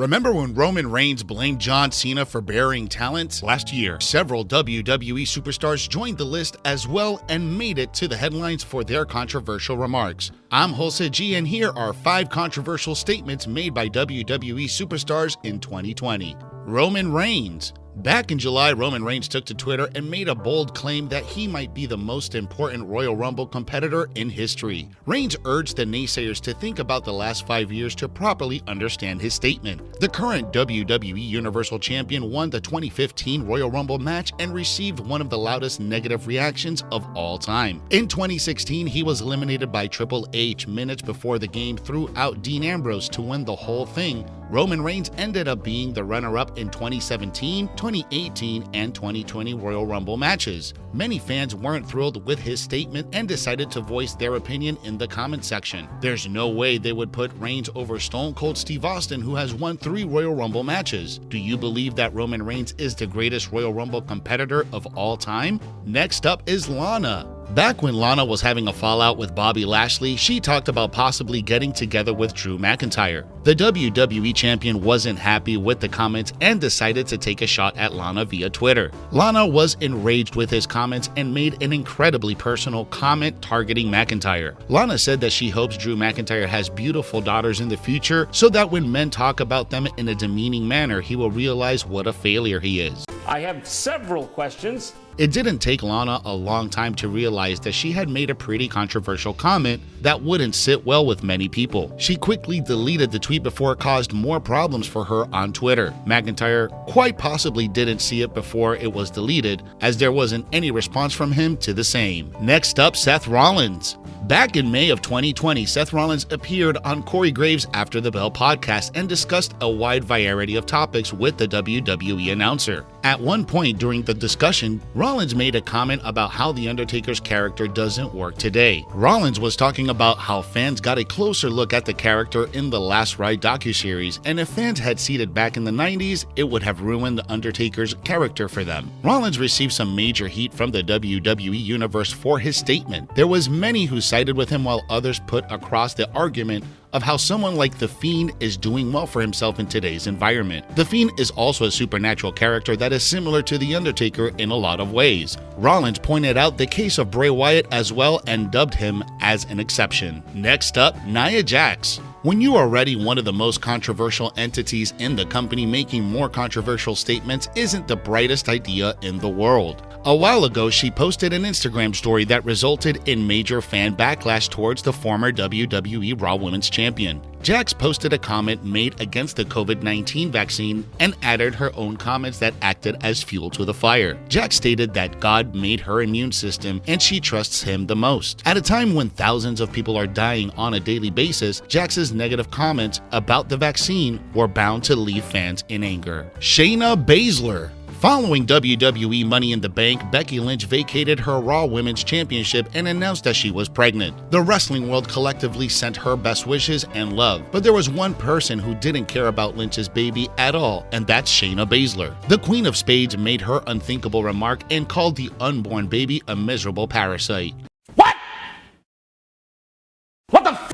Remember when Roman Reigns blamed John Cena for burying talent? Last year, several WWE superstars joined the list as well and made it to the headlines for their controversial remarks. I'm Hulsa G, and here are 5 controversial statements made by WWE superstars in 2020. Roman Reigns. Back in July, Roman Reigns took to Twitter and made a bold claim that he might be the most important Royal Rumble competitor in history. Reigns urged the naysayers to think about the last 5 years to properly understand his statement. The current WWE Universal Champion won the 2015 Royal Rumble match and received one of the loudest negative reactions of all time. In 2016, he was eliminated by Triple H minutes before the game threw out Dean Ambrose to win the whole thing. Roman Reigns ended up being the runner-up in 2017, 2018, and 2020 Royal Rumble matches. Many fans weren't thrilled with his statement and decided to voice their opinion in the comment section. There's no way they would put Reigns over Stone Cold Steve Austin, who has won 3 Royal Rumble matches. Do you believe that Roman Reigns is the greatest Royal Rumble competitor of all time? Next up is Lana. Back when Lana was having a fallout with Bobby Lashley, she talked about possibly getting together with Drew McIntyre. The WWE Champion wasn't happy with the comments and decided to take a shot at Lana via Twitter. Lana was enraged with his comments and made an incredibly personal comment targeting McIntyre. Lana said that she hopes Drew McIntyre has beautiful daughters in the future so that when men talk about them in a demeaning manner, he will realize what a failure he is. I have several questions. It didn't take Lana a long time to realize that she had made a pretty controversial comment that wouldn't sit well with many people. She quickly deleted the tweet before it caused more problems for her on Twitter. McIntyre quite possibly didn't see it before it was deleted, as there wasn't any response from him to the same. Next up, Seth Rollins. Back in May of 2020, Seth Rollins appeared on Corey Graves' After the Bell podcast and discussed a wide variety of topics with the WWE announcer. At one point during the discussion, Rollins made a comment about how The Undertaker's character doesn't work today. Rollins was talking about how fans got a closer look at the character in the Last Ride docuseries, and if fans had seen it back in the 90s, it would have ruined The Undertaker's character for them. Rollins received some major heat from the WWE Universe for his statement. There was many who sided with him while others put across the argument of how someone like The Fiend is doing well for himself in today's environment. The Fiend is also a supernatural character that is similar to The Undertaker in a lot of ways. Rollins pointed out the case of Bray Wyatt as well and dubbed him as an exception. Next up, Nia Jax. When you are already one of the most controversial entities in the company, making more controversial statements isn't the brightest idea in the world. A while ago, she posted an Instagram story that resulted in major fan backlash towards the former WWE Raw Women's Champion. Jax posted a comment made against the COVID-19 vaccine and added her own comments that acted as fuel to the fire. Jax stated that God made her immune system and she trusts him the most. At a time when thousands of people are dying on a daily basis, Jax's negative comments about the vaccine were bound to leave fans in anger. Shayna Baszler. Following WWE Money in the Bank, Becky Lynch vacated her Raw Women's Championship and announced that she was pregnant. The wrestling world collectively sent her best wishes and love, but there was one person who didn't care about Lynch's baby at all, and that's Shayna Baszler. The Queen of Spades made her unthinkable remark and called the unborn baby a miserable parasite.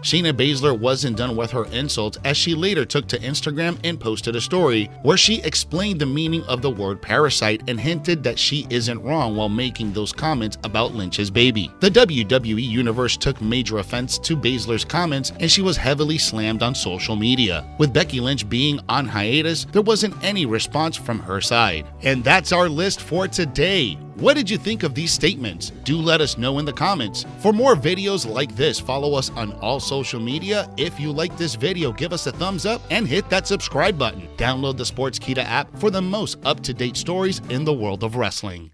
Shayna Baszler wasn't done with her insults, as she later took to Instagram and posted a story where she explained the meaning of the word parasite and hinted that she isn't wrong while making those comments about Lynch's baby. The WWE Universe took major offense to Baszler's comments, and she was heavily slammed on social media. With Becky Lynch being on hiatus, there wasn't any response from her side. And that's our list for today. What did you think of these statements? Do let us know in the comments. For more videos like this, follow us on all social media. If you like this video, give us a thumbs up and hit that subscribe button. Download the Sportskeeda app for the most up-to-date stories in the world of wrestling.